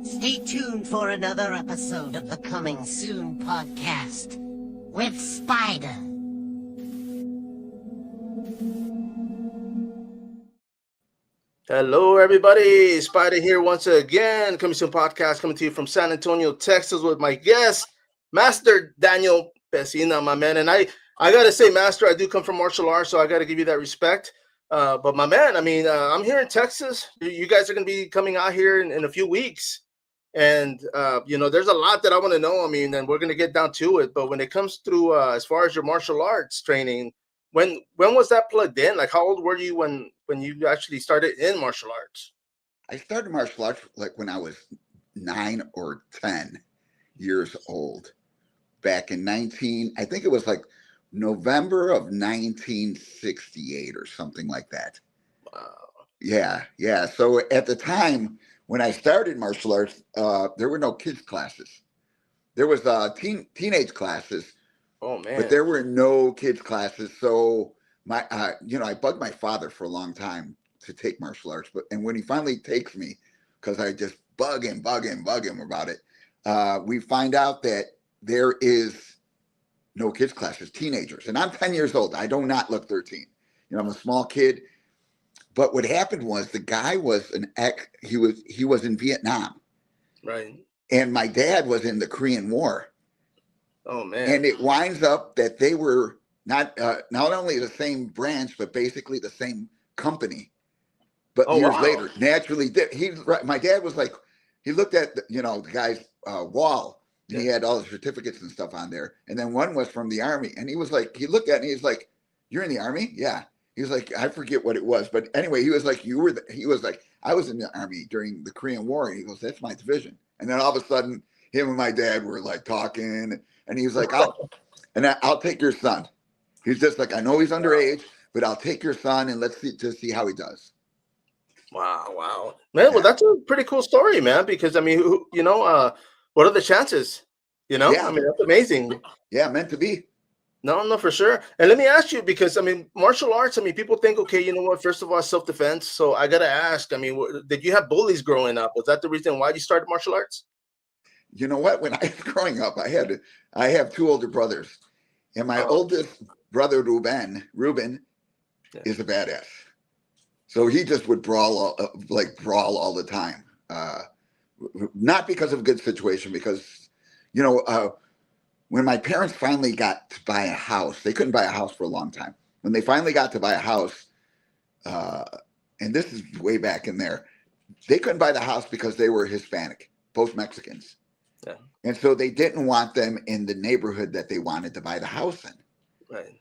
Stay tuned for another episode of the Coming Soon podcast with Spider. Hello, everybody. Spider here once again. Coming Soon podcast coming to you from San Antonio, Texas, with my guest, Master Daniel Pesina, my man. And I gotta say, Master, I do come from martial arts, so I gotta give you that respect. But my man, I'm here in Texas. You guys are gonna be coming out here in a few weeks, and there's a lot that I want to know. And we're gonna get down to it. But when it comes through, as far as your martial arts training, when was that plugged in? Like, how old were you when you actually started in martial arts? I started martial arts like when I was 9 or 10 years old, back in I think it was like November of 1968 or something like that. Wow. Yeah. So at the time when I started martial arts, there were no kids classes. There was teenage classes. Oh man! But there were no kids classes. So I bugged my father for a long time to take martial arts. And when he finally takes me, because I just bug him about it, we find out that there is no kids classes, teenagers. And I'm 10 years old. I do not look 13. I'm a small kid. But what happened was the guy was he was in Vietnam. Right. And my dad was in the Korean War. Oh man! And it winds up that they were not only the same branch, but basically the same company. But years later, naturally, my dad was like, he looked at the guy's wall, and he had all the certificates and stuff on there. And then one was from the Army, and he was like, he looked at it and he's like, "You're in the Army?" Yeah. He was like, I forget what it was, but anyway, he was like, he was like, I was in the Army during the Korean War. And he goes, "That's my division." And then all of a sudden, him and my dad were like talking. And he was like, I'll take your son. He's just like, I know he's underage, but I'll take your son and let's see how he does. Wow, man. Yeah. Well, that's a pretty cool story, man. Because what are the chances? Yeah. That's amazing. Yeah, meant to be. No, for sure. And let me ask you, because martial arts. People think, okay, you know what? First of all, self-defense. So I gotta ask. Did you have bullies growing up? Was that the reason why you started martial arts? You know what? When I was growing up, I have 2 older brothers, and my oldest brother, Ruben, is a badass. So he just would brawl all the time. Not because of a good situation, because, when my parents finally got to buy a house, they couldn't buy a house for a long time. When they finally got to buy a house, and this is way back in there, they couldn't buy the house because they were Hispanic, both Mexicans. Yeah. And so they didn't want them in the neighborhood that they wanted to buy the house in. Right.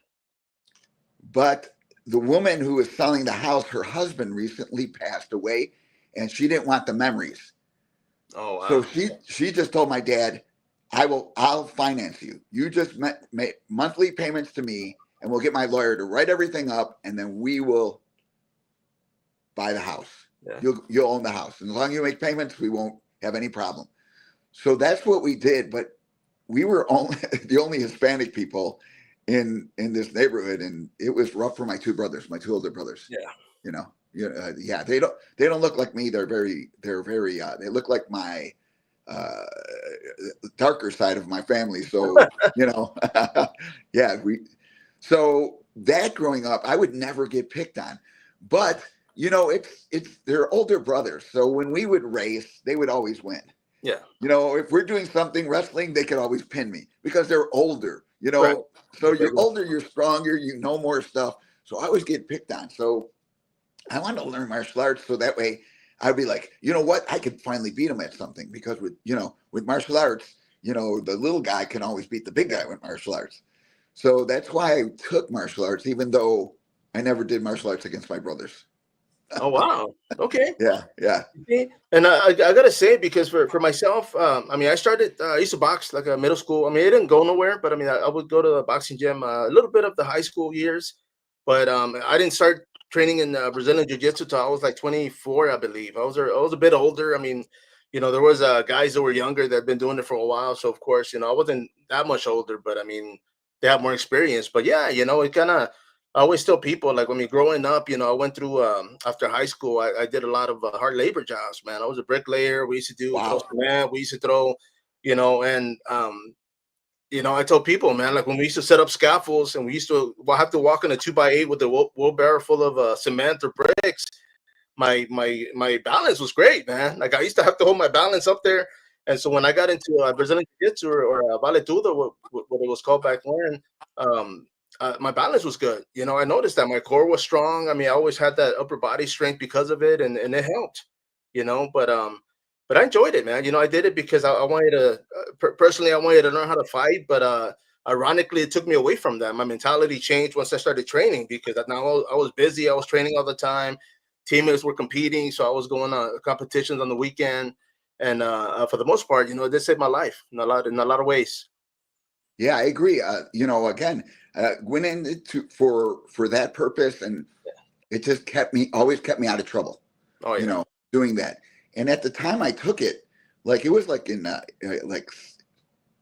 But the woman who was selling the house, her husband recently passed away, and she didn't want the memories. Oh, wow. So she just told my dad, I'll finance you. You just make monthly payments to me, and we'll get my lawyer to write everything up, and then we will buy the house. Yeah. You'll own the house. And as long as you make payments, we won't have any problem. So that's what we did, but we were the only Hispanic people in this neighborhood, and it was rough for my 2 older brothers. Yeah. They don't look like me. They're very they look like my darker side of my family. So so that growing up, I would never get picked on, but they're older brothers. So when we would race, they would always win. Yeah. If we're doing something wrestling, they could always pin me because they're older, Right. So you're older, you're stronger, you know more stuff. So I always get picked on. So I wanted to learn martial arts so that way I'd be like, you know what? I could finally beat them at something, because with martial arts, the little guy can always beat the big guy with martial arts. So that's why I took martial arts, even though I never did martial arts against my brothers. Oh, wow. Okay. Yeah. And I gotta say, because for myself, I started, I used to box like a middle school. It didn't go nowhere, but I would go to the boxing gym a little bit of the high school years, but I didn't start training in Brazilian Jiu-Jitsu till I was like 24, I believe. I was a bit older. There was guys that were younger that had been doing it for a while, so of course, I wasn't that much older, but they have more experience. But yeah, it kind of I always tell people, like, when me growing up, I went through, after high school, I did a lot of hard labor jobs, man. I was a bricklayer. We used to throw Wow. cement. We used to throw, and I told people, man, like when we used to set up scaffolds and we used to have to walk in a 2x8 with a wheelbarrow full of cement or bricks. My balance was great, man. Like I used to have to hold my balance up there. And so when I got into Brazilian Jiu-Jitsu or Valetudo, what it was called back then, um, my balance was good. I noticed that my core was strong. I mean, I always had that upper body strength because of it, and it helped. But I enjoyed it, man. I did it because I wanted to personally, I wanted to learn how to fight. But ironically, it took me away from that. My mentality changed once I started training because now I was busy. I was training all the time. Teammates were competing, so I was going on competitions on the weekend. And for the most part, it did save my life in a lot of ways. Yeah, I agree. Again, went into for that purpose, and it just always kept me out of trouble. Oh yeah. Doing that. And at the time I took it, like it was like in like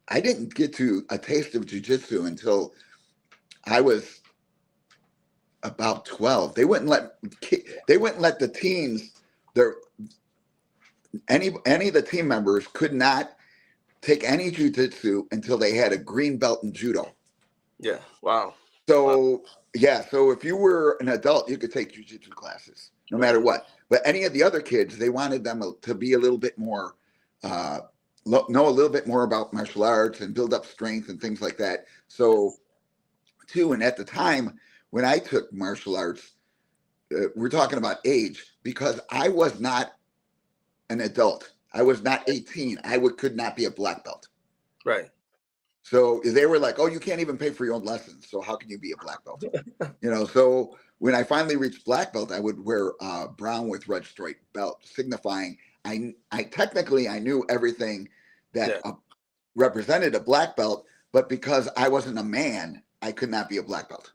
I didn't get to a taste of jiu-jitsu until I was about 12. They wouldn't let the teams any of the team members could not take any jiu-jitsu until they had a green belt in judo. Yeah. Wow. So yeah, so if you were an adult, you could take jiu-jitsu classes no matter what. But any of the other kids, they wanted them to be a little bit more, know a little bit more about martial arts and build up strength and things like that. So, and at the time when I took martial arts, we're talking about age, because I was not an adult. I was not 18. I could not be a black belt. Right. So they were like, "Oh, you can't even pay for your own lessons. So how can you be a black belt?" So when I finally reached black belt, I would wear brown with red stripe belt, signifying I technically I knew everything that represented a black belt, but because I wasn't a man, I could not be a black belt.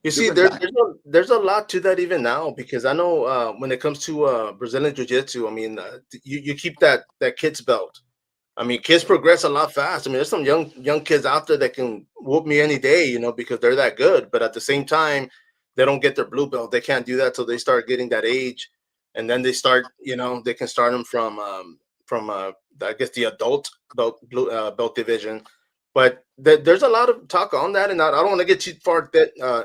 You see, there's a lot to that even now, because I know when it comes to Brazilian Jiu-Jitsu, I mean, you keep that kid's belt. I mean, kids progress a lot fast. I mean, there's some young kids out there that can whoop me any day, because they're that good. But at the same time, they don't get their blue belt. They can't do that till they start getting that age, and then they start. They can start them from I guess the adult belt division. But there's a lot of talk on that, and I don't want to get too far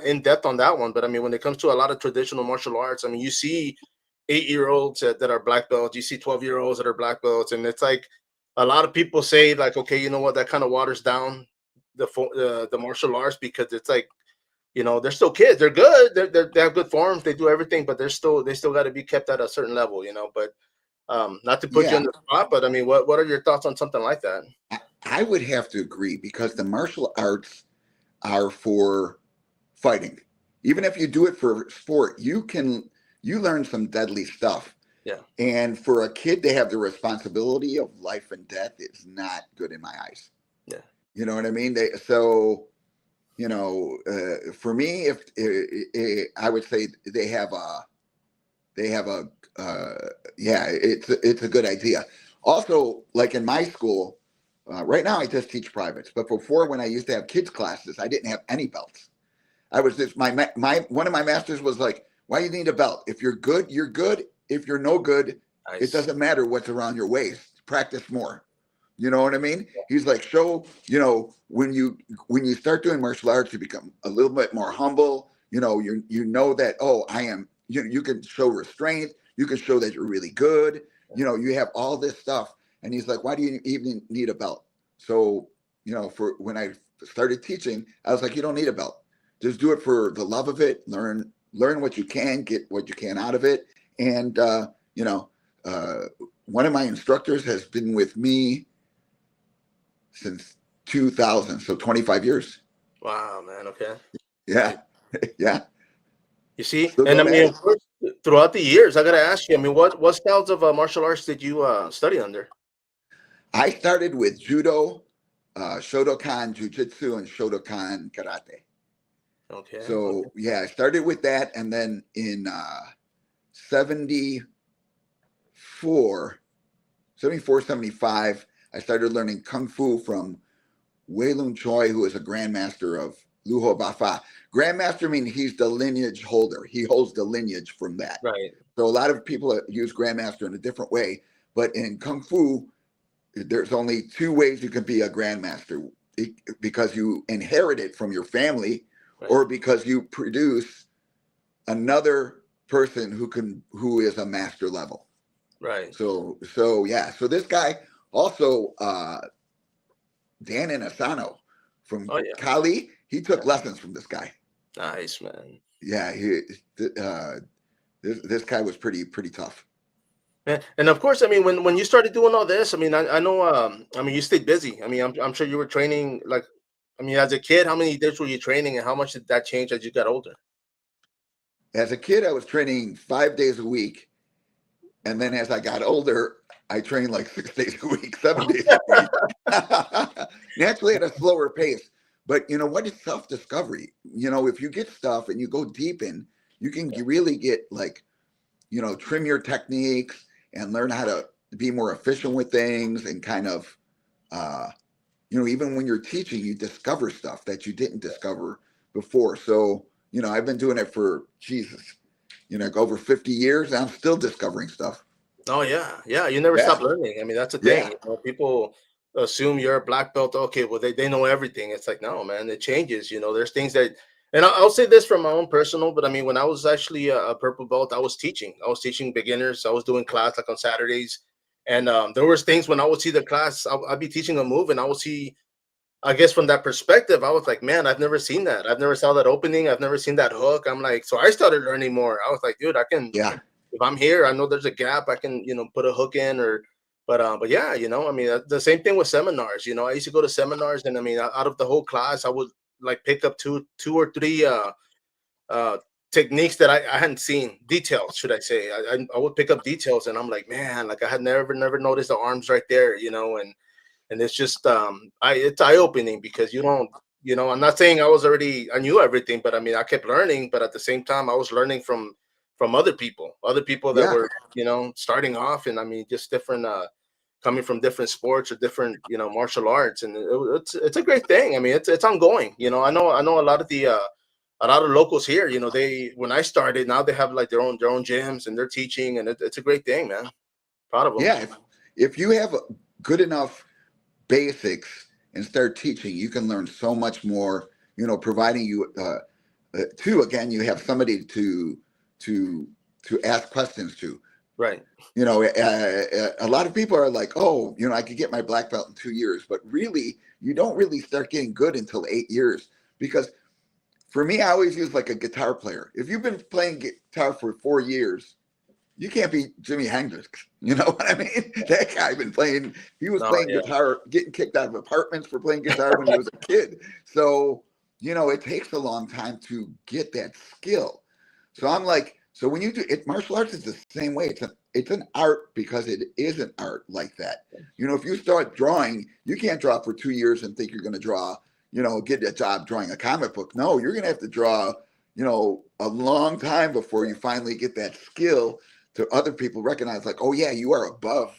in depth on that one. But I mean, when it comes to a lot of traditional martial arts, I mean, you see 8-year-olds that are black belts, you see 12-year-olds that are black belts, and it's like, a lot of people say, like, okay, you know what, that kind of waters down the martial arts, because it's like, they're still kids. They're good. They have good forms. They do everything, but they still got to be kept at a certain level, But not to put you on the spot, but I mean, what are your thoughts on something like that? I would have to agree, because the martial arts are for fighting. Even if you do it for sport, you learn some deadly stuff. Yeah. And for a kid to have the responsibility of life and death is not good in my eyes. Yeah. You know what I mean? For me, if I would say it's a good idea. Also, like in my school, right now I just teach privates, but before, when I used to have kids classes, I didn't have any belts. I was just one of my masters was like, "Why do you need a belt? If you're good, you're good. If you're no good, nice. It doesn't matter what's around your waist. Practice more." You know what I mean? He's like, when you start doing martial arts, you become a little bit more humble. You know that, oh, I am. You can show restraint. You can show that you're really good. You have all this stuff. And he's like, "Why do you even need a belt?" So, for when I started teaching, I was like, "You don't need a belt. Just do it for the love of it. Learn what you can, get what you can out of it." And, one of my instructors has been with me since 2000, so 25 years. Wow, man. Okay. Yeah. Yeah. You see, and I mean, of course, throughout the years, I got to ask you, I mean, what styles of martial arts did you study under? I started with judo, Shotokan jiu-jitsu, and Shotokan karate. Okay. So, yeah, I started with that. And then in 74, 75, I started learning Kung Fu from Wei Lun Choi, who is a grandmaster of Luho Bafa. Grandmaster means he's the lineage holder. He holds the lineage from that. Right. So a lot of people use Grandmaster in a different way, but in Kung Fu, there's only two ways you can be a Grandmaster: because you inherit it from your family, Right. or because you produce another person who is a master level. Right. So yeah. So this guy also, Dan Asano from Kali, he took lessons from this guy. Nice, man. Yeah, this guy was pretty tough. And of course, I mean, when you started doing all this, I mean, I know, I mean, you stayed busy. I mean, I'm sure you were training, like, I mean, as a kid, how many days were you training, and how much did that change as you got older? As a kid, I was training 5 days a week, and then as I got older, I trained like 6 days a week, 7 days a week. Naturally, at a slower pace. But you know what? It's self-discovery. You know, if you get stuff and you go deep in, you can really get, like, you know, trim your techniques and learn how to be more efficient with things, and kind of, you know, even when you're teaching, you discover stuff that you didn't discover before. So, you know, I've been doing it for, Jesus, you know, over 50 years. And I'm still discovering stuff. Oh yeah, yeah. You never stop learning. I mean, that's the thing. Yeah. You know, people assume you're a black belt. Okay, well, they know everything. It's like, no, man, it changes. You know, there's things that, and I'll say this from my own personal, but I mean, when I was actually a purple belt, I was teaching beginners. I was doing class like on Saturdays, and there was things when I would see the class, I'd be teaching a move, and I would see, I guess from that perspective, I was like, man, I've never seen that. I've never saw that opening. I've never seen that hook. I'm like, so I started learning more. I was like, dude, I can, if I'm here, I know there's a gap. I can, you know, put a hook in, but yeah, you know, I mean, the same thing with seminars. You know, I used to go to seminars, and I mean, out of the whole class, I would like pick up two or three techniques that I hadn't seen, details, should I say. I would pick up details, and I'm like, man, like I had never noticed the arms right there, you know, and it's just it's eye-opening, because you don't, you know, I'm not saying I knew everything, but I mean, I kept learning, but at the same time, I was learning from other people that were, you know, starting off, and I mean, just different coming from different sports or different, you know, martial arts, and it's a great thing. I mean, it's ongoing. You know, I know a lot of the a lot of locals here, you know, when I started, now they have like their own gyms, and they're teaching, and it's a great thing, man. Proud of them. Yeah, if you have good enough basics and start teaching, you can learn so much more, you know, providing you again, you have somebody to ask questions to. Right. You know, a lot of people are like, oh, you know, I could get my black belt in 2 years, but really, you don't really start getting good until 8 years. Because for me, I always use like a guitar player. If you've been playing guitar for 4 years, you can't be Jimi Hendrix. You know what I mean? That guy he was playing guitar, getting kicked out of apartments for playing guitar when he was a kid. So, you know, it takes a long time to get that skill. So I'm like, so when you do it, martial arts is the same way. It's an art, because it is an art like that. You know, if you start drawing, you can't draw for 2 years and think you're going to draw, you know, get a job drawing a comic book. No, you're going to have to draw, you know, a long time before you finally get that skill to other people recognize, like, oh yeah, you are above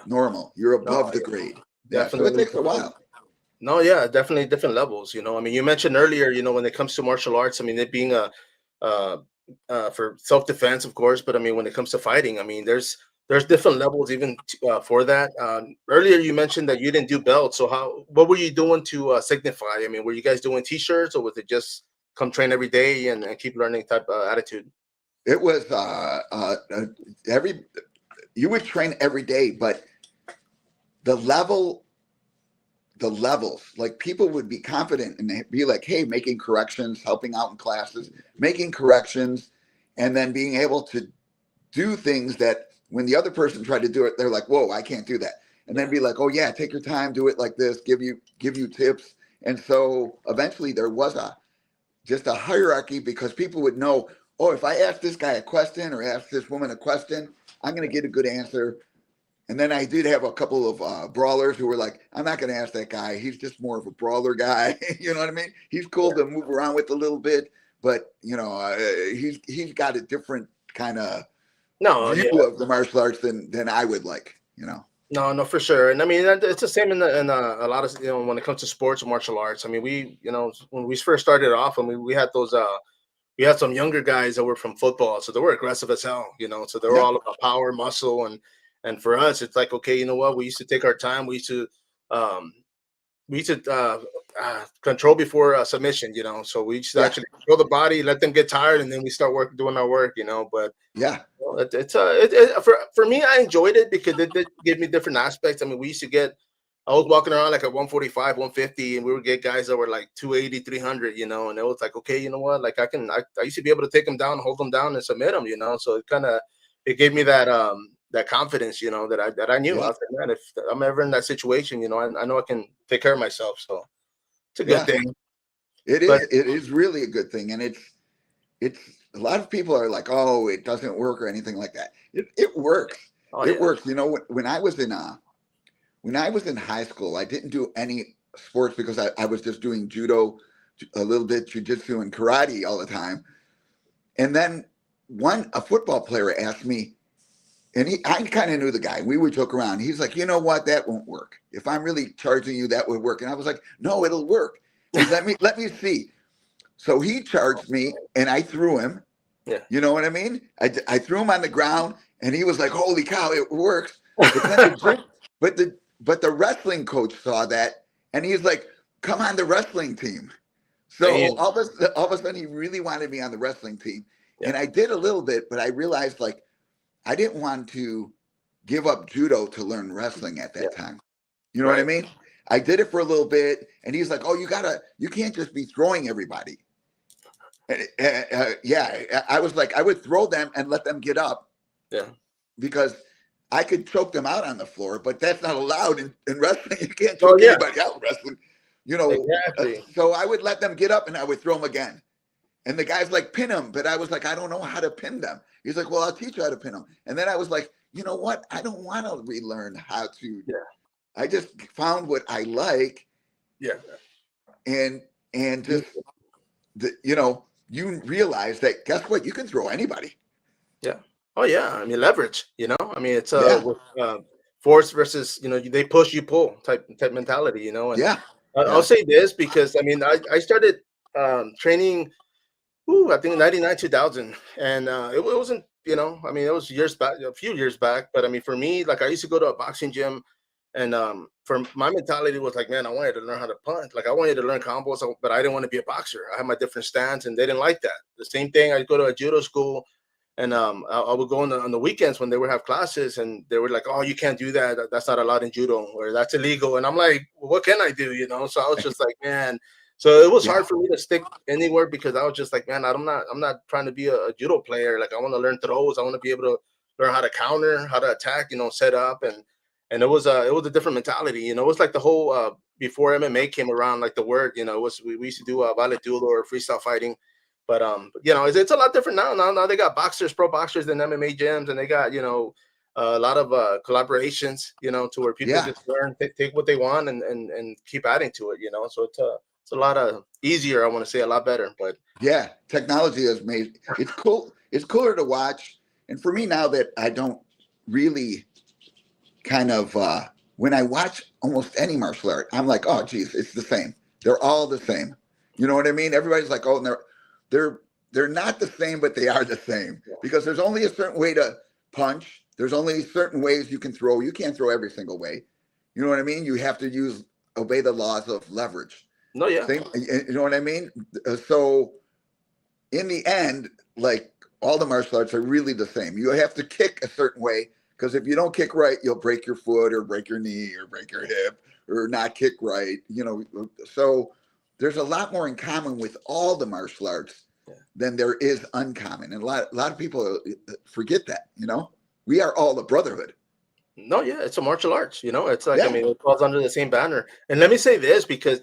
normal. You're above the grade. Yeah, so it takes a while. No, yeah, definitely different levels. You know, I mean, you mentioned earlier, you know, when it comes to martial arts, I mean, it being for self-defense, of course, but I mean, when it comes to fighting, I mean, there's different levels even for that. Earlier, you mentioned that you didn't do belts, so what were you doing to signify? I mean, were you guys doing T-shirts, or was it just come train every day and keep learning type attitude? It was you would train every day, but the levels, like, people would be confident and be like, hey, making corrections, helping out in classes, making corrections, and then being able to do things that when the other person tried to do it, they're like, whoa, I can't do that. And then be like, oh yeah, take your time, do it like this, give you tips. And so eventually there was just a hierarchy, because people would know, oh, if I ask this guy a question or ask this woman a question, I'm going to get a good answer. And then I did have a couple of brawlers who were like, I'm not going to ask that guy. He's just more of a brawler guy. You know what I mean? He's cool to move around with a little bit, but, you know, he's got a different kind of view of the martial arts than I would like, you know. No, for sure. And I mean, it's the same in a lot of, when it comes to sports and martial arts. I mean, when we first started off, I mean, we had we had some younger guys that were from football, so they were aggressive as hell, so they were Yeah, all about power, muscle, and for us, it's like, okay, you know what? We used to take our time. Um, we used to control before submission, so we used to yeah, actually control the body, let them get tired, and then we start doing our work, But yeah, well, for me, I enjoyed it because it did give me different aspects. I mean, we used to get. I was walking around like at 145, 150, and we would get guys that were like 280, 300, and it was like, okay, you know what? Like I used to be able to take them down, hold them down, and submit them, So it gave me that confidence, that I knew. I yeah, was like, man, if I'm ever in that situation, I know I can take care of myself. So it's a good yeah. thing. It But is. It is really a good thing, and it's a lot of people are like, oh, it doesn't work or anything like that. It works. oh It yeah, works. When I was in high school, I didn't do any sports because I was just doing judo, a little bit jujitsu and karate all the time. And then a football player asked me, and I kind of knew the guy. We would joke around. He's like, you know what? That won't work. If I'm really charging you, that would work. And I was like, no, it'll work. Let me see. So he charged me, and I threw him. yeah. You know what I mean? I threw him on the ground, and he was like, "Holy cow, it works!" But then the wrestling coach saw that, and he's like, "Come on the wrestling team." So Damn. all of a sudden, he really wanted me on the wrestling team, Yeah, and I did a little bit, but I realized like I didn't want to give up judo to learn wrestling at yeah, that time. You know what I right. mean? I did it for a little bit, and he's like, "Oh, you can't just be throwing everybody." Yeah, I was like, I would throw them and let them get up Yeah, because I could choke them out on the floor, but that's not allowed in wrestling. You can't oh choke yeah, anybody out in wrestling, you know. exactly. So I would let them get up and I would throw them again. And the guy's like, pin them. But I was like, I don't know how to pin them. He's like, well, I'll teach you how to pin them. And then I was like, you know what? I don't want to relearn how to. Yeah, I just found what I like yeah, and just you realize that guess what? You can throw anybody. yeah. Oh yeah. I mean leverage. I mean it's Yeah, force versus they push you pull type mentality. And yeah, I'll yeah, say this because I mean I started training. I think 99, 2000, and it wasn't. I mean it was years back, a few years back. But I mean for me, like I used to go to a boxing gym. And for my mentality was like, man, I wanted to learn how to punch. Like I wanted to learn combos, but I didn't want to be a boxer. I had my different stance, and they didn't like that. The same thing. I'd go to a judo school, and I would go on the weekends when they would have classes, and they were like, "Oh, you can't do that. That's not allowed in judo, or that's illegal." And I'm like, well, "What can I do?" So I was just like, man. So it was yeah, hard for me to stick anywhere because I was just like, man, I'm not trying to be a judo player. Like I want to learn throws. I want to be able to learn how to counter, how to attack. Set up and it was a different mentality. It was like the whole before MMA came around, like the word, it was we used to do vale tudo or freestyle fighting. But it's a lot different now. Now they got boxers, pro boxers in MMA gyms, and they got a lot of collaborations, to where people yeah, just learn, take what they want and keep adding to it. So it's a lot of easier. I want to say a lot better, but yeah. Technology has made it's cool. It's cooler to watch. And for me now that I don't really kind of when I watch almost any martial art, I'm like, oh geez, it's the same. They're all the same. You know what I mean? Everybody's like, oh, and they're they're not the same, but they are the same because there's only a certain way to punch. There's only certain ways you can throw. You can't throw every single way. You know what I mean? You have to obey the laws of leverage. no, yeah, Same, you know what I mean? So in the end, like all the martial arts are really the same. You have to kick a certain way because if you don't kick right, you'll break your foot or break your knee or break your hip or not kick right. So there's a lot more in common with all the martial arts than there is uncommon, and a lot of people forget that. We are all a brotherhood. no, yeah, it's a martial arts. It's like, I Yeah, mean, it falls under the same banner. And let me say this because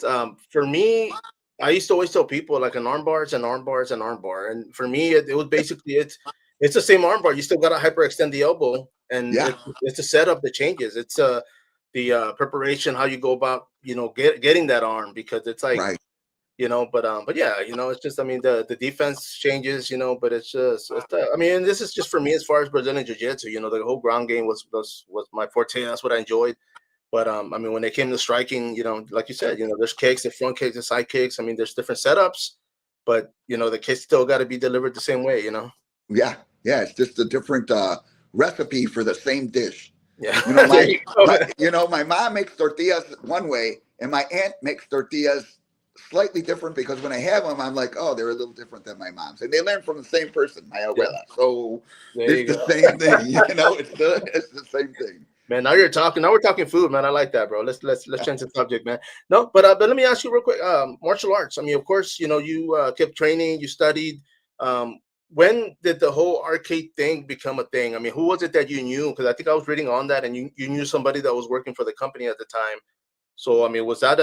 for me, I used to always tell people like an arm bar is an arm bar is an arm bar, and for me, it was basically it's the same arm bar. You still got to hyperextend the elbow, and yeah, it's the setup that changes. It's the preparation, how you go about getting that arm, because it's like right. But yeah, it's just, I mean, the defense changes, but it's just, I mean, and this is just for me as far as Brazilian Jiu-Jitsu, the whole ground game was my forte. That's what I enjoyed. But I mean, when it came to striking, like you said, there's kicks, there's front kicks, there's side kicks. I mean, there's different setups, but the kicks still got to be delivered the same way. Yeah, yeah. It's just a different recipe for the same dish. Yeah. My my mom makes tortillas one way, and my aunt makes tortillas slightly different because when I have them, I'm like, oh, they're a little different than my mom's, and they learn from the same person, my abuela. So it's the same thing. It's the same thing. Man, now we're talking food, man. I like that, bro. Let's change the subject, man. No, but let me ask you real quick. Martial arts. I mean, of course, you kept training, you studied. When did the whole arcade thing become a thing? I mean, who was it that you knew? Because I think I was reading on that, and you knew somebody that was working for the company at the time. So, I mean, was that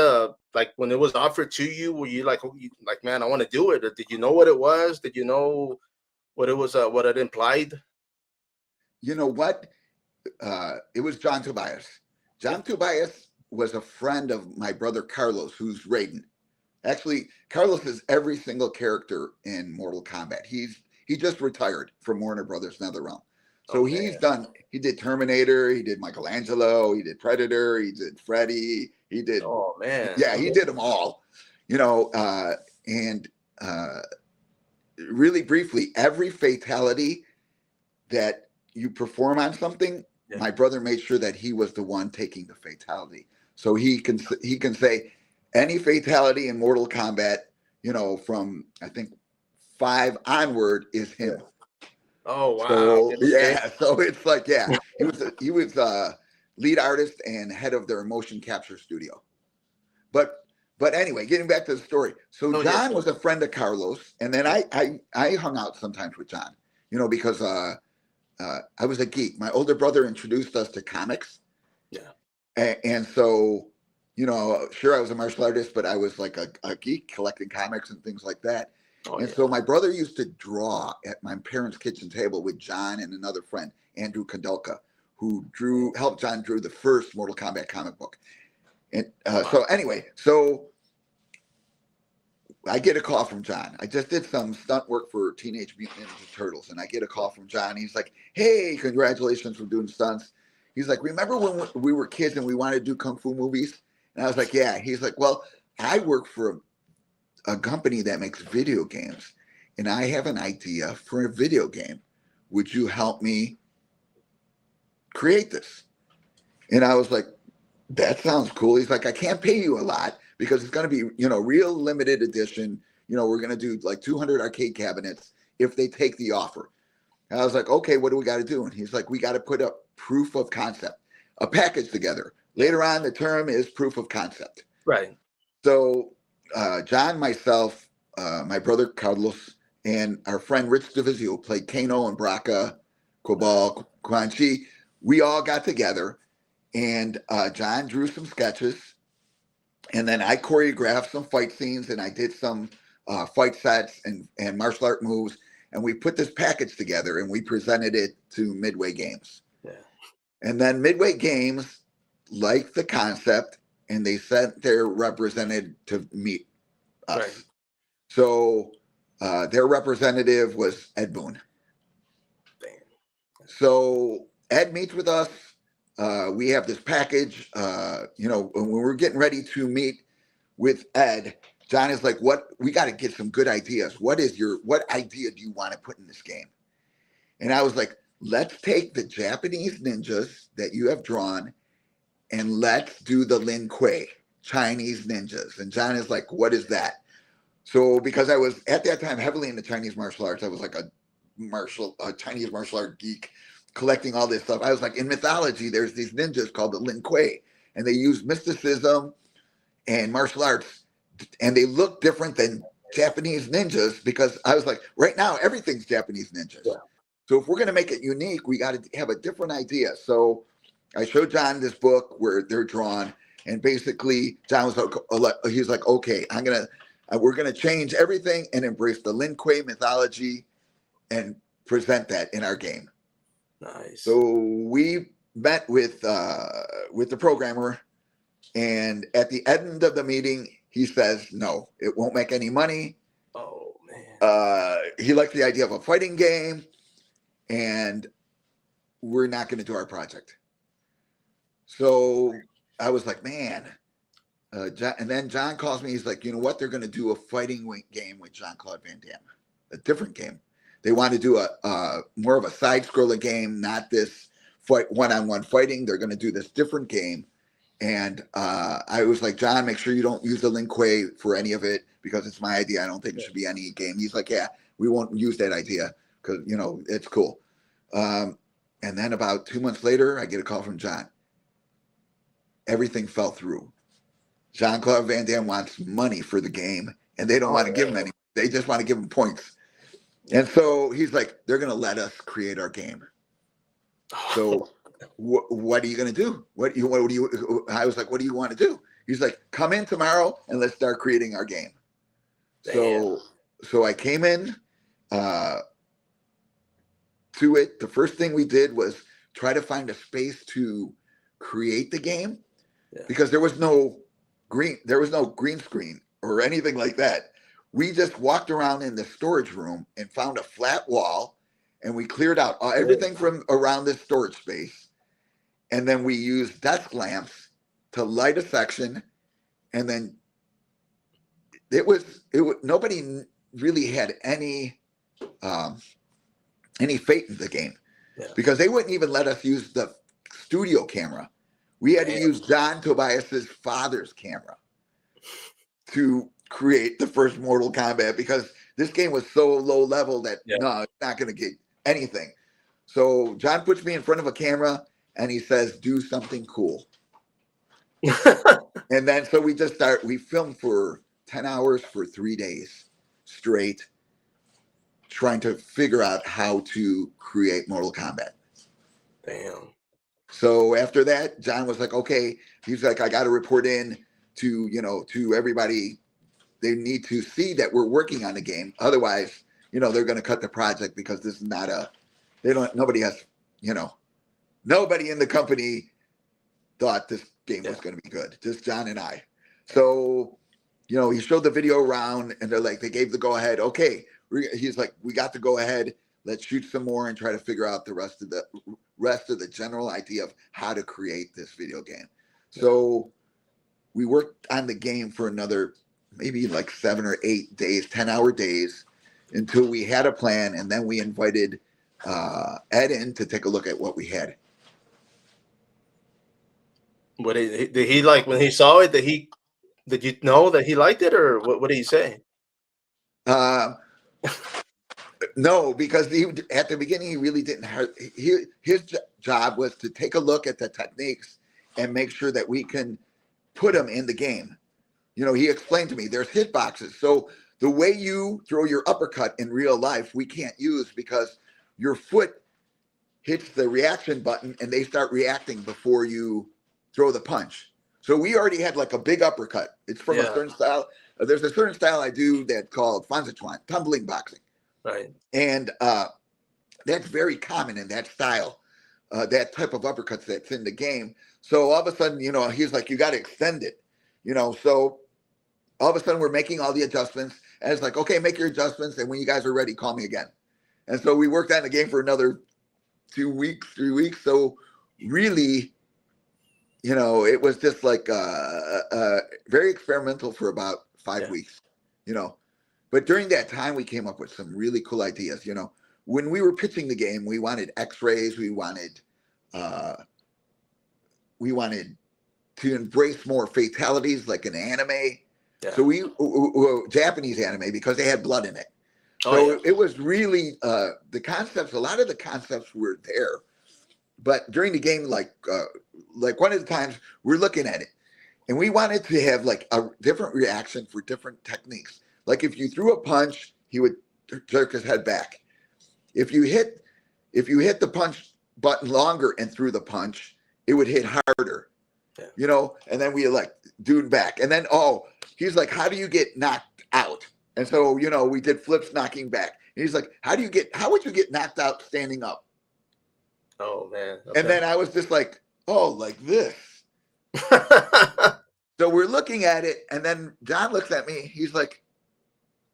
like when it was offered to you, were you like, man, I want to do it? Or did you know what it was? Did you know what it was, what it implied? You know what? It was John Tobias. John Tobias was a friend of my brother Carlos, who's Raiden. Actually, Carlos is every single character in Mortal Kombat. He just retired from Warner Brothers NetherRealm. So he did Terminator, he did Michelangelo, he did Predator, he did Freddy, he did. Oh man. Yeah, he did them all. And really briefly, every fatality that you perform on something, my brother made sure that he was the one taking the fatality. So he can say any fatality in Mortal Kombat, from I think 5 onward is him. Oh wow! So, yeah, so it's like he was lead artist and head of their motion capture studio. But anyway, getting back to the story. So John was a friend of Carlos, and then I hung out sometimes with John, because I was a geek. My older brother introduced us to comics. Yeah, and so sure, I was a martial artist, but I was like a geek collecting comics and things like that. So my brother used to draw at my parents' kitchen table with John and another friend, Andrew Kondolka, who helped John drew the first Mortal Kombat comic book. And so anyway, I get a call from John. I just did some stunt work for Teenage Mutant Ninja Turtles, and I get a call from John. He's like, "Hey, congratulations for doing stunts." He's like, "Remember when we were kids and we wanted to do kung fu movies?" And I was like, "Yeah." He's like, "Well, I work for a company that makes video games, and I have an idea for a video game. Would you help me create this?" And I was like, "That sounds cool." He's like, "I can't pay you a lot because it's going to be, real limited edition. We're going to do like 200 arcade cabinets if they take the offer." And I was like, "Okay, what do we got to do?" And he's like, "We got to put a proof of concept, a package together. Later on, the term is proof of concept." Right. So John, myself, my brother Carlos, and our friend Rich DeVizio, who played Kano and Braca, Cobal, Quan Chi, we all got together, and John drew some sketches, and then I choreographed some fight scenes, and I did some fight sets and martial art moves, and we put this package together, and we presented it to Midway Games. Yeah. And then Midway Games liked the concept, and they sent their representative to meet us. Right. So their representative was Ed Boon. Damn. So Ed meets with us. We have this package. When we're getting ready to meet with Ed, John is like, "What? We got to get some good ideas. What idea do you want to put in this game?" And I was like, "Let's take the Japanese ninjas that you have drawn, and let's do the Lin Kuei, Chinese ninjas." And John is like, "What is that?" So because I was at that time heavily into Chinese martial arts, I was like a Chinese martial art geek, collecting all this stuff. I was like, in mythology, there's these ninjas called the Lin Kuei, and they use mysticism and martial arts, and they look different than Japanese ninjas, because I was like, right now, everything's Japanese ninjas. Yeah. So if we're going to make it unique, we got to have a different idea. So I showed John this book where they're drawn, and basically John was like, he's like, "Okay, we're going to change everything and embrace the Lin Kuei mythology and present that in our game." Nice. So we met with the programmer, and at the end of the meeting, he says, no, it won't make any money. Oh, man. He likes the idea of a fighting game, and we're not going to do our project. So I was like, man. And then John calls me. He's like, you know what? They're going to do a fighting game with Jean-Claude Van Damme, a different game. They want to do a more of a side-scroller game, not this one-on-one fighting. They're going to do this different game. And I was like, John, make sure you don't use the Lin Kuei for any of it because it's my idea. I don't think it should be any game. He's like, yeah, we won't use that idea because, you know, it's cool. And then about 2 months later, I get a call from John. Everything fell through. Jean-Claude Van Damme wants money for the game, and they don't want to give him any. They just want to give him points. And so he's like, they're going to let us create our game. So what are you going to do? I was like, what do you want to do? He's like, come in tomorrow and let's start creating our game. Damn. So I came in to it. The first thing we did was try to find a space to create the game because there was no green screen or anything like that. We just walked around in the storage room and found a flat wall, and we cleared out everything from around this storage space. And then we used desk lamps to light a section. And then nobody really had any faith in the game because they wouldn't even let us use the studio camera. We had to use John Tobias's father's camera to create the first Mortal Kombat because this game was so low level that no, it's not going to get anything. So John puts me in front of a camera and he says, do something cool. And then so we filmed for 10 hours for 3 days straight, trying to figure out how to create Mortal Kombat. Damn. So after that, John was like, okay, he's like, I got to report in to everybody. They need to see that we're working on the game. Otherwise, they're going to cut the project because this is not nobody in the company thought this game was going to be good. Just John and I. So, he showed the video around and they gave the go ahead. Okay. He's like, we got the go ahead. Let's shoot some more and try to figure out the rest of the general idea of how to create this video game. So we worked on the game for another maybe 7 or 8 days, 10-hour days until we had a plan. And then we invited Ed in to take a look at what we had. What did he like when he saw it? Did you know that he liked it, or what did he say? No, because at the beginning he really didn't have. His job was to take a look at the techniques and make sure that we can put them in the game. He explained to me there's hitboxes. So the way you throw your uppercut in real life, we can't use because your foot hits the reaction button and they start reacting before you throw the punch. So we already had a big uppercut. It's from a certain style. There's a certain style I do that's called Fanzatuan, tumbling boxing. Right. And that's very common in that style, that type of uppercuts that's in the game. So all of a sudden, he's like, you got to extend it, So all of a sudden we're making all the adjustments. And it's like, okay, make your adjustments. And when you guys are ready, call me again. And so we worked on the game for another 2 weeks, 3 weeks. So really, it was just very experimental for about 5 weeks, But during that time, we came up with some really cool ideas. When we were pitching the game, we wanted X-rays. We wanted to embrace more fatalities, like an anime. Yeah. So Japanese anime, because they had blood in it. So it was really the concepts. A lot of the concepts were there, but during the game, like one of the times we're looking at it, and we wanted to have a different reaction for different techniques. Like if you threw a punch, he would jerk his head back. If you hit the punch button longer and threw the punch, it would hit harder. Yeah. And then we dude back. And then he's like, how do you get knocked out? And so, we did flips knocking back. And he's like, how would you get knocked out standing up? Oh man. Okay. And then I was just like, like this. So we're looking at it, and then John looks at me. He's like,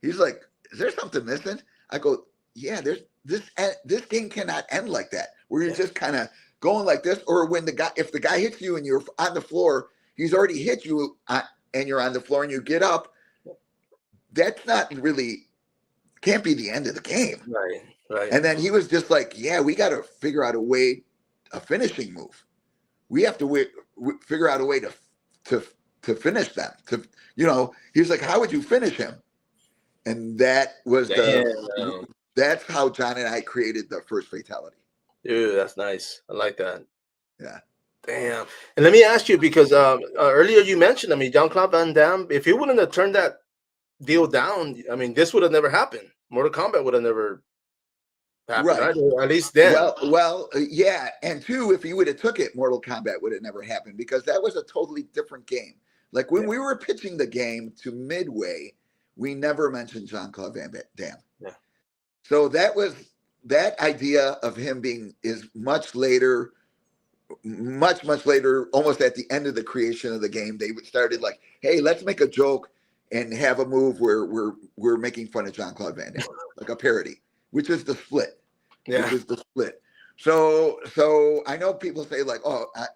is there something missing? I go, yeah, there's this game cannot end like that, where you're just kind of going like this, or when if the guy hits you and you're on the floor, he's already hit you and you're on the floor and you get up. That's not really, can't be the end of the game. Right. And then he was just like, yeah, we got to figure out a finishing move. We have to figure out a way to finish them. He was like, how would you finish him? And that was that's how John and I created the first fatality. Dude, that's nice. I like that. Yeah. Damn. And let me ask you, because earlier you mentioned, I mean, Jean-Claude Van Damme, if he wouldn't have turned that deal down, I mean, this would have never happened. Mortal Kombat would have never happened, right? Or at least then. Well, yeah. And two, if he would have took it, Mortal Kombat would have never happened, because that was a totally different game. Like when we were pitching the game to Midway, we never mentioned Jean-Claude Van Damme. Yeah. So that idea of him is much later, much later, almost at the end of the creation of the game. They started like, hey, let's make a joke and have a move where we're making fun of Jean-Claude Van Damme, like a parody, which is the Split. Yeah. Which is the Split. So I know people say like,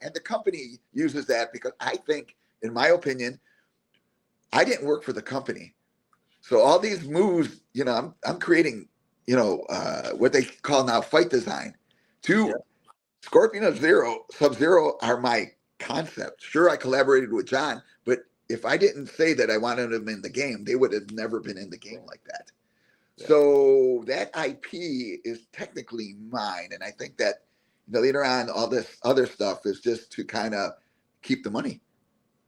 and the company uses that because I think, in my opinion, I didn't work for the company. So all these moves, I'm creating, what they call now fight design. Scorpion Sub-Zero are my concept. Sure, I collaborated with John, but if I didn't say that I wanted them in the game, they would have never been in the game like that. Yeah. So that IP is technically mine. And I think that later on, all this other stuff is just to kind of keep the money.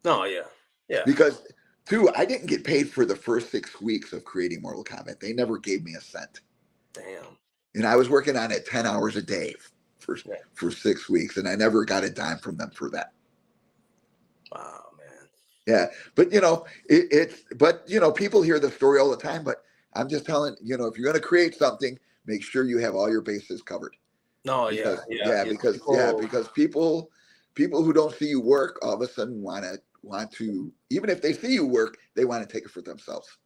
Oh, yeah. Yeah. Because two, I didn't get paid for the first 6 weeks of creating Mortal Kombat. They never gave me a cent. Damn. And I was working on it 10 hours a day for 6 weeks, and I never got a dime from them for that. Wow, man. Yeah, but people hear the story all the time, but I'm just telling, if you're going to create something, make sure you have all your bases covered. No, Because people who don't see you work all of a sudden want to, even if they see you work, they want to take it for themselves.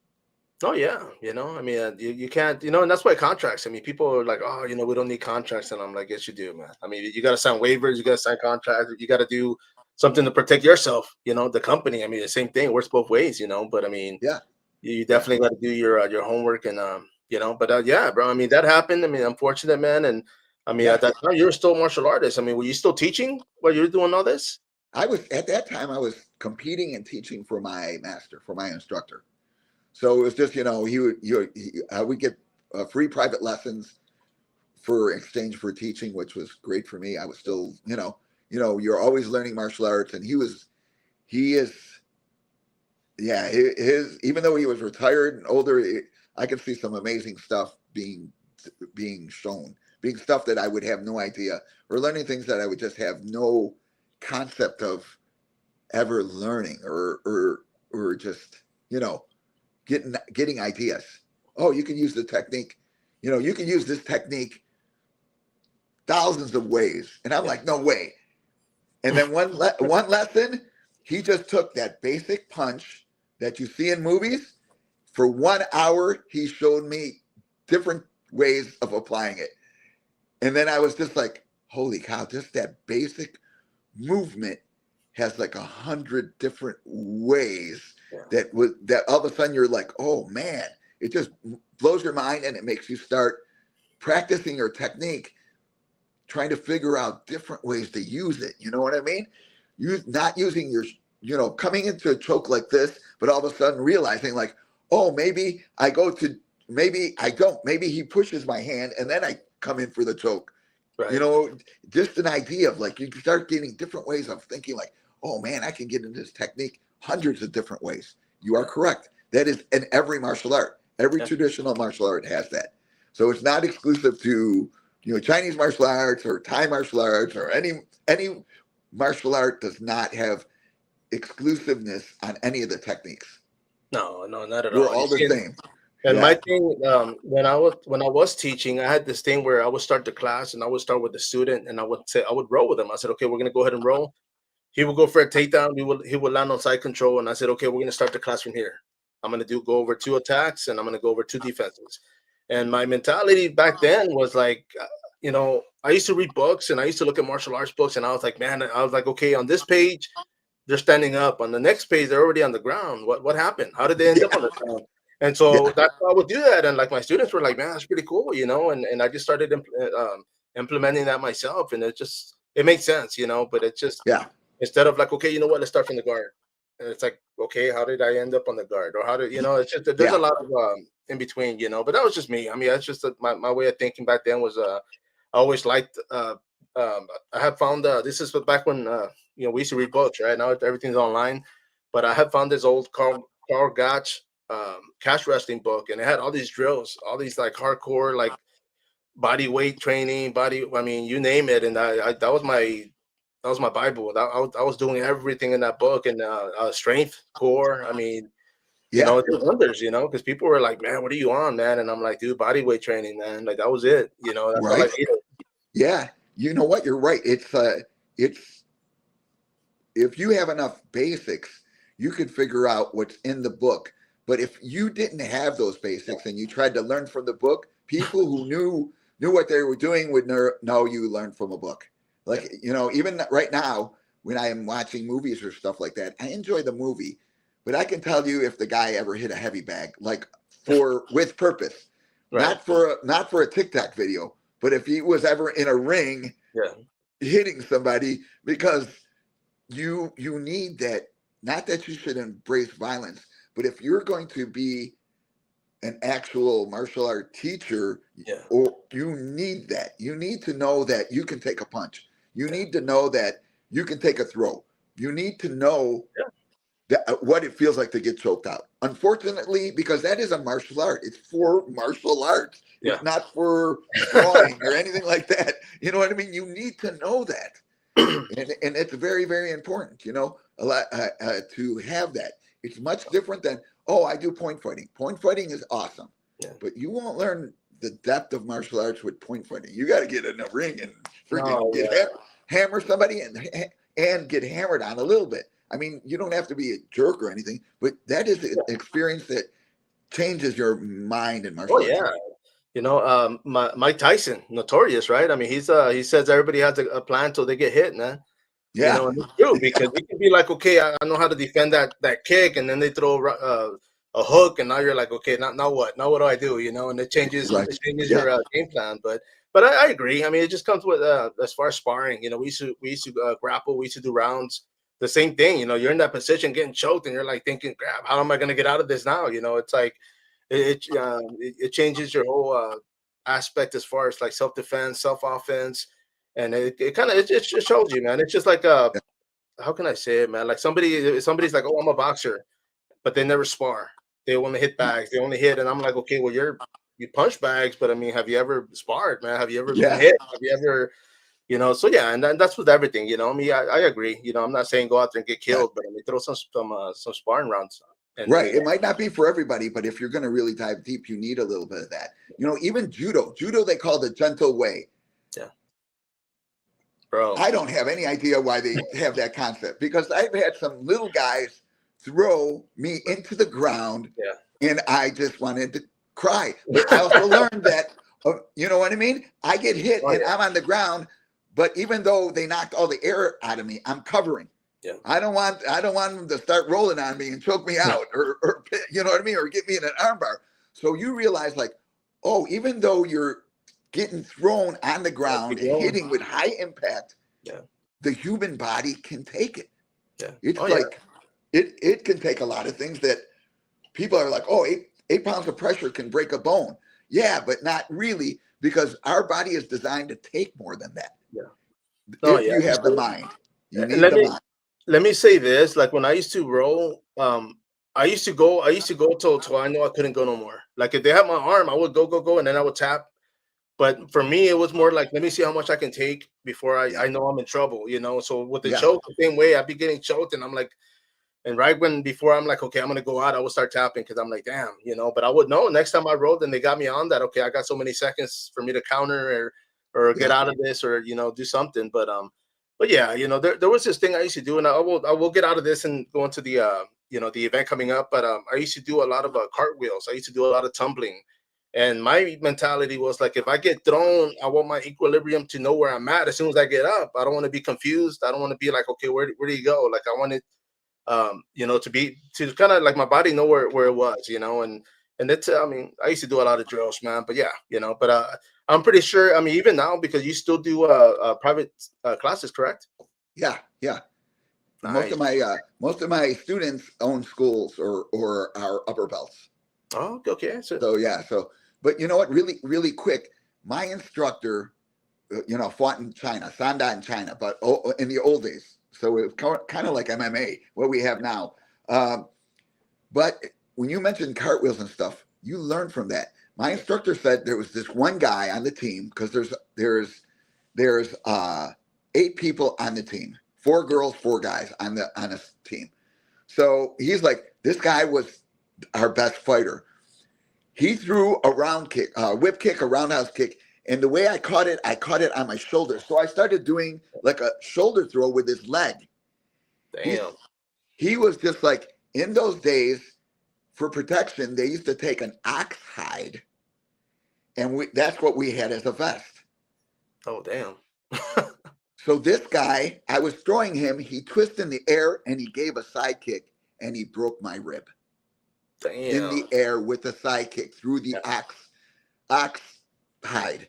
Oh yeah, I mean, you can't, and that's why contracts. I mean, people are like, oh, we don't need contracts, and I'm like, yes, you do, man. I mean, you got to sign waivers, you got to sign contracts, you got to do something to protect yourself. The company. I mean, the same thing. It works both ways, But I mean, you definitely got to do your homework, and But yeah, bro. I mean, that happened. I mean, unfortunate, man. And I mean, at that time, you were still a martial artist. I mean, were you still teaching while you were doing all this? At that time, I was competing and teaching for my master, for my instructor. So it was just, I would get free private lessons for exchange for teaching, which was great for me. I was still, you're always learning martial arts, and even though he was retired and older, I could see some amazing stuff being shown, being stuff that I would have no idea, or learning things that I would just have no concept of ever learning, or just, getting ideas. Oh, you can use the technique. You can use this technique thousands of ways. And I'm like, no way. And then one lesson, he just took that basic punch that you see in movies. For 1 hour, he showed me different ways of applying it. And then I was just like, holy cow, just that basic movement has like 100 different ways that all of a sudden you're like, oh man, it just blows your mind, and it makes you start practicing your technique, trying to figure out different ways to use it. You know what I mean? Not using your, coming into a choke like this, but all of a sudden realizing like, oh, maybe I don't. Maybe he pushes my hand and then I come in for the choke. Right. Just an idea of like, you start getting different ways of thinking like, oh man, I can get into this technique hundreds of different ways. You are correct. That is in every martial art. Every traditional martial art has that. So it's not exclusive to, Chinese martial arts or Thai martial arts, or any martial art does not have exclusiveness on any of the techniques. No, not at all. We're all the same. And my thing, when I was teaching, I had this thing where I would start the class and I would start with the student, and I would roll with them. I said, okay, we're going to go ahead and roll. he would go for a takedown. He would land on side control, and I said, okay, we're gonna start the class from here. I'm gonna go over 2 attacks, and I'm gonna go over 2 defenses. And my mentality back then was like, I used to read books and I used to look at martial arts books, and I was like, man, I was like, okay, on this page they're standing up, on the next page they're already on the ground. What happened? How did they end up on the ground? And so that's how I would do that. And like my students were like, man, that's pretty cool, and I just started implementing that myself, and it makes sense, but it just instead of like, okay, you know what, let's start from the guard. And it's like, okay, how did I end up on the guard? Or how did, it's just, there's a lot of in between, but that was just me. I mean, that's just my way of thinking back then was, I always liked, I have found, this is back when, we used to read books, right? Now everything's online, but I have found this old Carl Gotch cash wrestling book, and it had all these drills, all these like hardcore, like body weight training, I mean, you name it. And that was my Bible. I was doing everything in that book, and strength, core. I mean, it did wonders, because people were like, man, what are you on, man? And I'm like, dude, body weight training, man. Like, that was it. That's all I needed. Yeah. You know what? You're right. It's if you have enough basics, you could figure out what's in the book. But if you didn't have those basics and you tried to learn from the book, people who knew what they were doing would know you learned from a book. Like, even right now, when I am watching movies or stuff like that, I enjoy the movie, but I can tell you if the guy ever hit a heavy bag, like with purpose, not for a TikTok video, but if he was ever in a ring hitting somebody, because you need that. Not that you should embrace violence, but if you're going to be an actual martial art teacher, or you need that. You need to know that you can take a punch. You need to know that you can take a throw. You need to know that, what it feels like to get choked out. Unfortunately, because that is a martial art. It's for martial arts. It's not for drawing or anything like that. You know what I mean? You need to know that. And it's very, very important, a lot to have that. It's much different than, I do point fighting. Point fighting is awesome, but you won't learn the depth of martial arts with point fighting. You got to get in a ring and freaking hammer somebody and get hammered on a little bit. I mean, you don't have to be a jerk or anything, but that is an experience that changes your mind in martial arts. Mike Tyson, notorious, right? I mean, he says everybody has a plan till they get hit, man. Yeah, and it's true, because you can be like, okay, I know how to defend that kick, and then they throw a hook, and now you're like, okay, now what? Now what do I do? And it changes your game plan. But I agree. I mean, it just comes with as far as sparring. We used to grapple. We used to do rounds. The same thing. You're in that position getting choked, and you're like thinking, crap, how am I going to get out of this now? It's like it changes your whole aspect as far as like self-defense, self-offense. And it kind of it just shows you, man. It's just like how can I say it, man? Like somebody's like, oh, I'm a boxer, but they never spar. They want to hit bags. They only hit, and I'm like, okay, well, you punch bags, but I mean, have you ever sparred, man? Have you ever been hit? Have you ever, So and that's with everything, I mean, I agree. I'm not saying go out there and get killed, but I mean, throw some sparring rounds. It might not be for everybody, but if you're going to really dive deep, you need a little bit of that. Even judo they call the gentle way. Bro, I don't have any idea why they have that concept, because I've had some little guys throw me into the ground, and I just wanted to cry. But I also learned that, you know what I mean? I get hit and I'm on the ground, but even though they knocked all the air out of me, I'm covering. Yeah. I don't want them to start rolling on me and choke me out, or you know what I mean, or get me in an armbar. So you realize, like, even though you're getting thrown on the ground and hitting with high impact, the human body can take it. It's it can take a lot of things that people are like, 8 pounds of pressure can break a bone. Yeah, but not really, because our body is designed to take more than that. If you have the mind, you need the mind. Let me say this: like when I used to roll, I used to go till I know I couldn't go no more. Like if they had my arm, I would go, and then I would tap. But for me, it was more like, let me see how much I can take before I know I'm in trouble, So with the choke, the same way, I'd be getting choked, and I'm like, and before I'm like, okay, I'm gonna go out, I would start tapping, because I'm like, damn, But I would know next time I rolled and they got me on that, okay, I got so many seconds for me to counter or get out of this, or do something. But But yeah, there was this thing I used to do, and I will get out of this and go into the the event coming up. But I used to do a lot of cartwheels. I used to do a lot of tumbling, and my mentality was like, if I get thrown, I want my equilibrium to know where I'm at as soon as I get up. I don't want to be confused. I don't want to be like, okay, where do you go? Like I wanted, to kind of like my body know where it was, and it's I mean, I used to do a lot of drills, man. But yeah, but I'm pretty sure. I mean, even now because you still do private classes, correct? Yeah, yeah. Nice. Most of my students own schools or are upper belts. Oh, okay. So yeah. So, but you know what? Really, really quick. My instructor, fought in China, Sanda in China, but in the old days. So it was kind of like MMA, what we have now. But when you mentioned cartwheels and stuff, you learn from that. My instructor said there was this one guy on the team because there's 8 people on the team, 4 girls, 4 guys on a team. So he's like, this guy was our best fighter. He threw a round kick, a whip kick, a roundhouse kick, and the way I caught it on my shoulder. So I started doing like a shoulder throw with his leg. Damn. He was just like, in those days, for protection, they used to take an ox hide, and that's what we had as a vest. Oh, damn. So this guy, I was throwing him, he twisted in the air, and he gave a side kick, and he broke my rib. Damn. In the air with a side kick through the ox hide.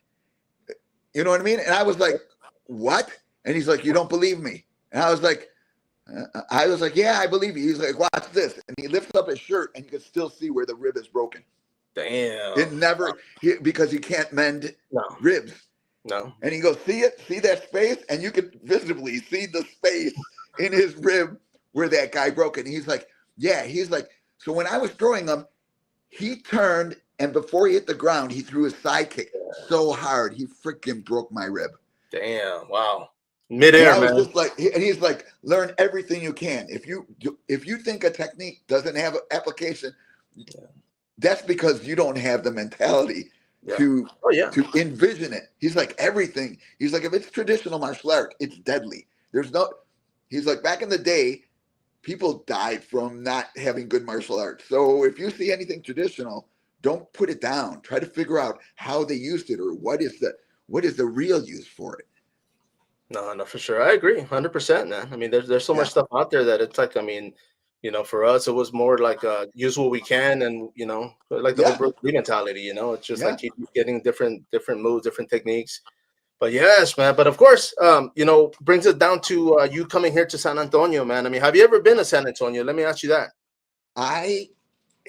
You know what I mean? And I was like, what? And he's like, you don't believe me? And I was like, yeah, I believe you. He's like, watch this. And he lifts up his shirt and you can still see where the rib is broken. Damn. It never, because you can't mend ribs. No. And he goes, see it? See that space? And you can visibly see the space in his rib where that guy broke it. And he's like, yeah. He's like, so when I was throwing him, he turned, and before he hit the ground, he threw his side kick so hard, he freaking broke my rib. Damn. Wow. Midair, man. Just like, and he's like, learn everything you can. If you think a technique doesn't have an application, that's because you don't have the mentality to envision it. He's like, everything. He's like, if it's traditional martial art, it's deadly. He's like, back in the day, people died from not having good martial arts. So if you see anything traditional, don't put it down. Try to figure out how they used it or what is the real use for it. No, for sure. I agree 100%, man. I mean, there's so much stuff out there that it's like, I mean, for us, it was more like use what we can, and like the whole Bruce Lee mentality. It's just like keep getting different moves, different techniques. But yes, man. But of course, brings it down to you coming here to San Antonio, man. I mean, have you ever been to San Antonio? Let me ask you that. I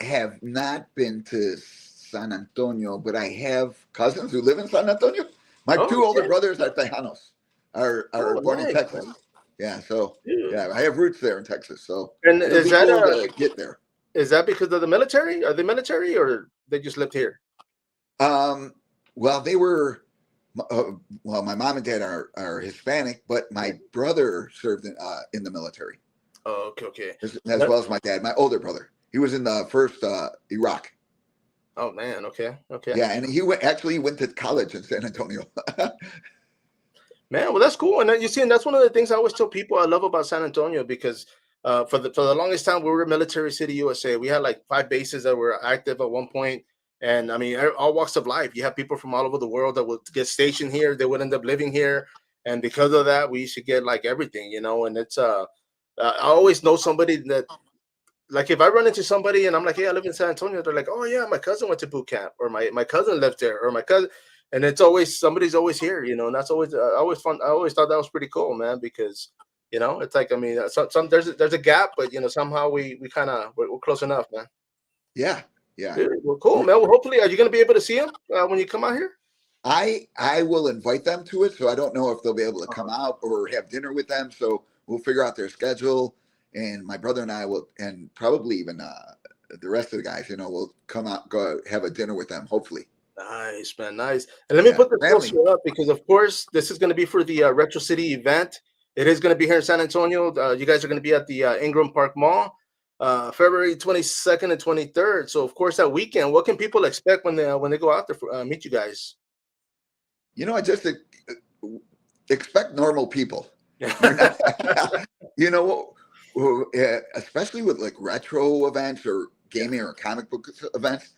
have not been to San Antonio, but I have cousins who live in San Antonio. My 2 older brothers are Tejanos, are born in Texas. Man. Yeah, so I have roots there in Texas. So and is that cool to get there? Is that because of the military? Are they military or they just lived here? Well, they were. My mom and dad are Hispanic, but my brother served in the military. Oh, okay. As well as my dad, my older brother. He was in the first Iraq. Oh man, okay. Yeah, and he went to college in San Antonio. Man, well, that's cool. And you see, and that's one of the things I always tell people I love about San Antonio, because for the longest time we were a military city, USA. We had like 5 bases that were active at one point. And I mean, all walks of life. You have people from all over the world that would get stationed here. They would end up living here. And because of that, we used to get like everything, and it's, I always know somebody that, like, if I run into somebody and I'm like, hey, I live in San Antonio, they're like, oh yeah, my cousin went to boot camp, or my cousin lived there, or my cousin. And it's always, somebody's always here, and that's always, always fun. I always thought that was pretty cool, man, because, it's like, I mean, there's a gap, but, somehow we're close enough, man. Yeah. Dude, well, cool, man. Well, hopefully, are you going to be able to see them when you come out here? I will invite them to it, so I don't know if they'll be able to come out or have dinner with them. So we'll figure out their schedule, and my brother and I will, and probably even the rest of the guys, will come out, go have a dinner with them, hopefully. Nice, man, nice. And let me put this poster up, because, of course, this is going to be for the Retro City event. It is going to be here in San Antonio. You guys are going to be at the Ingram Park Mall. February 22nd and 23rd. So of course that weekend, what can people expect when they go out there for meet you guys? I just expect normal people. You know, especially with like retro events or gaming or comic book events,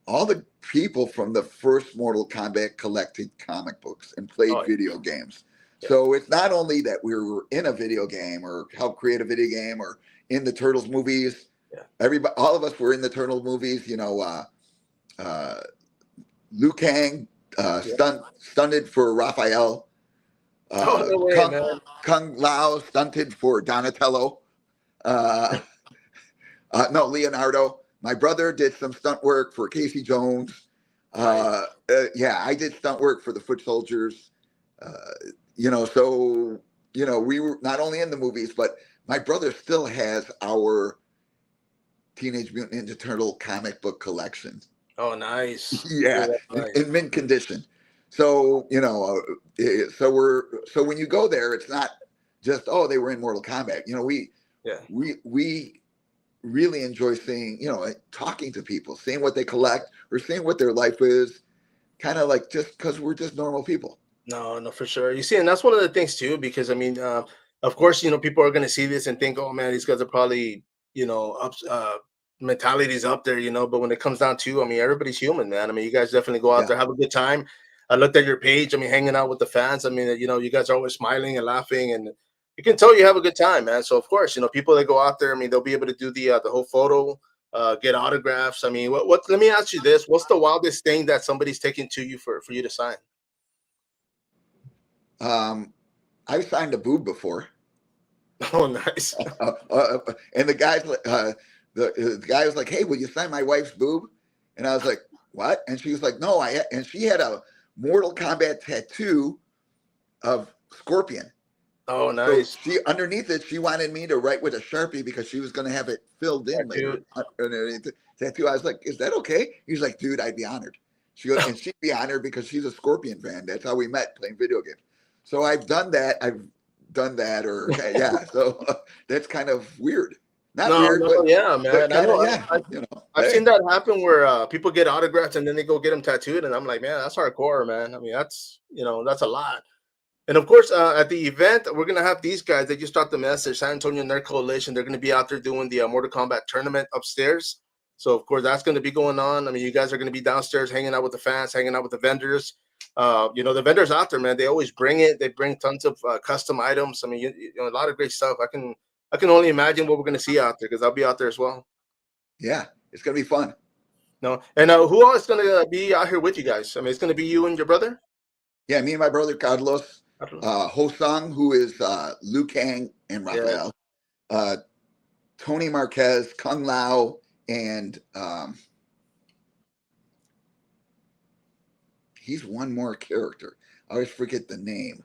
all the people from the first Mortal Kombat collected comic books and played video games. Yeah. So it's not only that we were in a video game or helped create a video game or in the Turtles movies. Yeah. Everybody, all of us were in the Turtles movies. You know, Liu Kang stunted for Raphael. No way, Kung Lao stunted for Donatello. No, Leonardo. My brother did some stunt work for Casey Jones. Yeah, I did stunt work for the Foot Soldiers. You know, so, you know, we were not only in the movies, but my brother still has our Teenage Mutant Ninja Turtle comic book collection. Oh, nice. Yeah, nice. In mint condition. So, you know, so when you go there, it's not just, oh, they were in Mortal Kombat. You know, we really enjoy seeing, you know, talking to people, seeing what they collect or seeing what their life is, kind of like just because we're just normal people. No, for sure. You see, and that's one of the things too, because I mean, of course, you know, people are going to see this and think, oh man, these guys are probably, you know, mentalities up there, you know, but when it comes down to, I mean, everybody's human, man. I mean, you guys definitely go out there, have a good time. I looked at your page, I mean, hanging out with the fans. I mean, you know, you guys are always smiling and laughing, and you can tell you have a good time, man. So of course, you know, people that go out there, I mean, they'll be able to do the whole photo, get autographs. I mean, what let me ask you this. What's the wildest thing that somebody's taken to you for you to sign? I've signed a boob before. Oh, nice. And the guy was like, "Hey, will you sign my wife's boob?" And I was like, "What?" And she was like, "No, and she had a Mortal Kombat tattoo of Scorpion." Oh, nice. So she underneath it, she wanted me to write with a Sharpie because she was going to have it filled in later. Tattoo. I was like, "Is that okay?" He's like, "Dude, I'd be honored." She goes, and she'd be honored because she's a Scorpion fan. That's how we met, playing video games. So I've done that, or yeah. So that's kind of weird. Not weird, but yeah, man. I know. You know, I've seen that happen where people get autographs and then they go get them tattooed, and I'm like, man, that's hardcore, man. I mean, that's, you know, that's a lot. And of course, at the event, we're gonna have these guys. They just dropped the message. San Antonio Nerd Coalition. They're gonna be out there doing the Mortal Kombat tournament upstairs. So of course, that's gonna be going on. I mean, you guys are gonna be downstairs, hanging out with the fans, hanging out with the vendors. You know, the vendors out there, man, they always bring it. They bring tons of custom items. I mean, you know, a lot of great stuff. I can only imagine what we're going to see out there, because I'll be out there as well. Yeah, it's going to be fun. No, and who else is going to be out here with you guys? I mean, it's going to be you and your brother? Yeah, me and my brother Carlos, Hosang, who is Liu Kang and Raphael, Tony Marquez, Kung Lao, and he's one more character. I always forget the name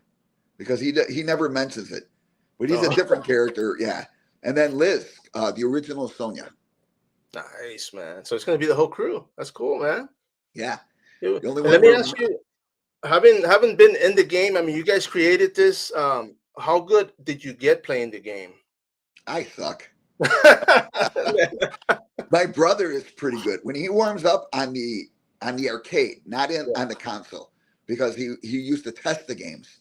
because he never mentions it, but he's a different character. Yeah. And then Liz, the original Sonya. Nice, man. So it's going to be the whole crew. That's cool, man. Yeah. The only one. Let me ask you, having been in the game, I mean, you guys created this. How good did you get playing the game? I suck. My brother is pretty good. When he warms up on the arcade, not on the console, because he used to test the games.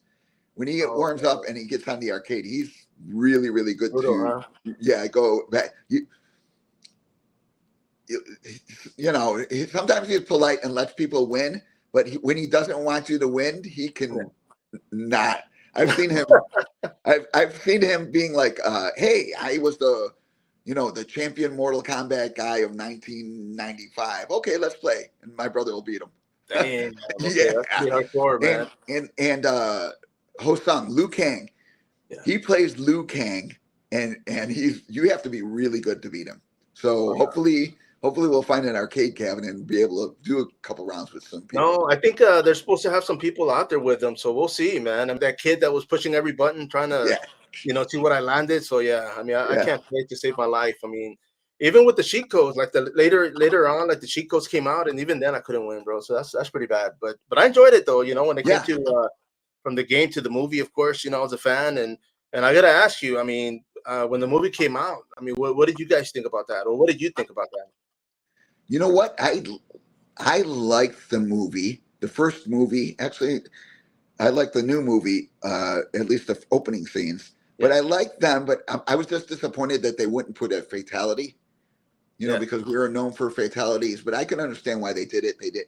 When he warms up and he gets on the arcade, he's really, really good too. Yeah, go back. You know, sometimes he's polite and lets people win, but when he doesn't want you to win, he can not. I've seen him. I've seen him being like, "Hey, I was the champion Mortal Kombat guy of 1995. Okay, let's play." And my brother will beat him. Damn, yeah, hardcore, man. And Hosang, Liu Kang, he plays Liu Kang, and you have to be really good to beat him. So hopefully we'll find an arcade cabinet and be able to do a couple rounds with some people. No, I think they're supposed to have some people out there with them, so we'll see, man. I mean, that kid that was pushing every button trying to, you know, see what I landed. So yeah, I mean, I can't wait to save my life. I mean, even with the cheat codes, like the later on, like the cheat codes came out, and even then I couldn't win, bro. So that's pretty bad. But I enjoyed it though. You know, when it came to from the game to the movie, of course, you know, I was a fan, and I gotta ask you, I mean, when the movie came out, I mean, what did you guys think about that, or what did you think about that? You know what? I liked the movie, the first movie. Actually, like the new movie, at least the opening scenes. But I liked them, but I was just disappointed that they wouldn't put a fatality, because we were known for fatalities. But I can understand why they did it. They did,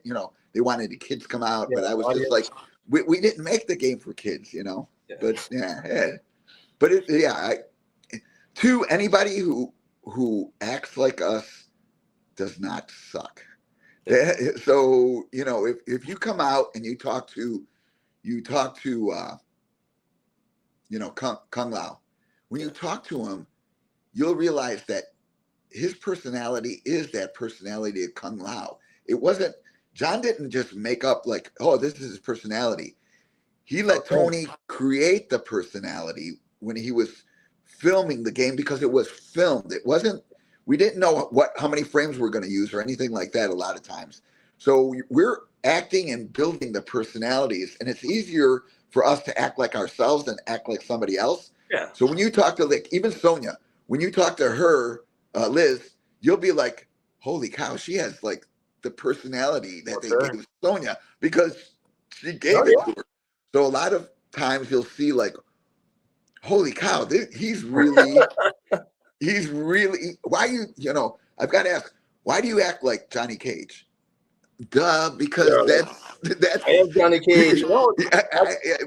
they wanted the kids to come out, but I was just like, we didn't make the game for kids, Yeah. But but to anybody who acts like us does not suck. Yeah. So if you come out and you talk to Kung Lao, when you talk to him, you'll realize that his personality is that personality of Kung Lao. It wasn't, John didn't just make up like, oh, this is his personality. He let Tony create the personality when he was filming the game, because it was filmed. It wasn't, we didn't know how many frames we're going to use or anything like that a lot of times. So we're acting and building the personalities, and it's easier for us to act like ourselves than act like somebody else. Yeah. So when you talk to even Sonia, when you talk to her, Liz, you'll be like, holy cow, she has like the personality that they gave Sonia, because she gave it to her. So a lot of times you'll see like, holy cow, he's really, why I've got to ask, why do you act like Johnny Cage? Duh, because that's I am Johnny Cage.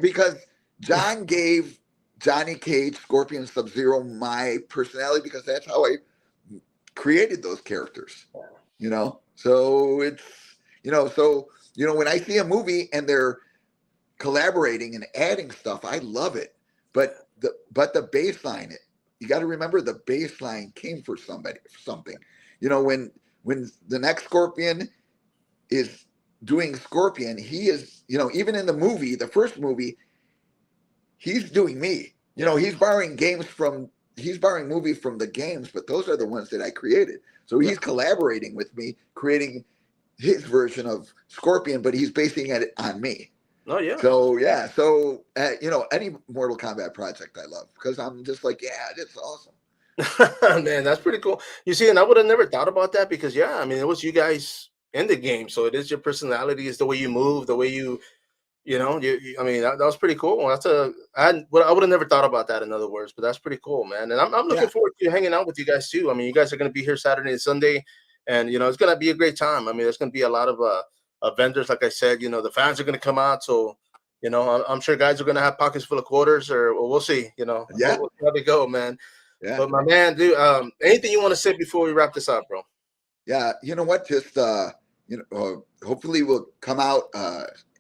Because John gave Johnny Cage, Scorpion, Sub-Zero my personality, because that's how I created those characters. So it's when I see a movie and they're collaborating and adding stuff, I love it. But the baseline, you got to remember the baseline came for something. When the next Scorpion is doing Scorpion, he is, even in the movie, the first movie, he's doing me. He's borrowing movies from the games, but those are the ones that I created. So he's collaborating with me, creating his version of Scorpion, but he's basing it on me. Oh yeah. So any Mortal Kombat project I love, because I'm just like, it's awesome. Man, that's pretty cool. You see, and I would have never thought about that, because it was you guys in the game, so it is your personality, it's the way you move, the way you that was pretty cool. I would have never thought about that, in other words, but that's pretty cool, man. And I'm looking forward to hanging out with you guys too. You guys are going to be here Saturday and Sunday, and it's going to be a great time. There's going to be a lot of vendors, like I said. The fans are going to come out, so I'm sure guys are going to have pockets full of quarters, or we'll see. We'll see how they go, man. Yeah. But my man, dude, anything you want to say before we wrap this up, bro? Yeah, you know what? Just hopefully we'll come out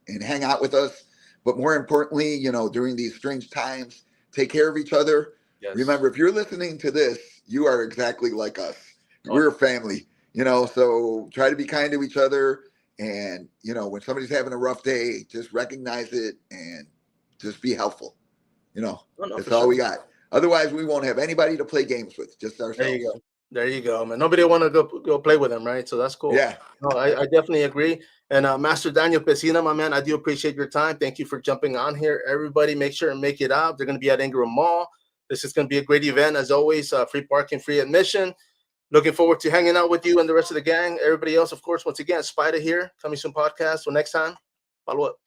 and hang out with us. But more importantly, during these strange times, take care of each other. Yes. Remember, if you're listening to this, you are exactly like us. We're a family, so try to be kind to each other. And, when somebody's having a rough day, just recognize it and just be helpful. That's all we got. Otherwise, we won't have anybody to play games with, just ourselves. There you go, man. Nobody want to go play with them, right? So that's cool. Yeah. No, I definitely agree. And Master Daniel Pesina, my man, I do appreciate your time. Thank you for jumping on here. Everybody, make sure and make it out. They're going to be at Ingram Mall. This is going to be a great event, as always. Free parking, free admission. Looking forward to hanging out with you and the rest of the gang. Everybody else, of course, once again, Spider here, Coming Soon Podcast. Till next time, follow up.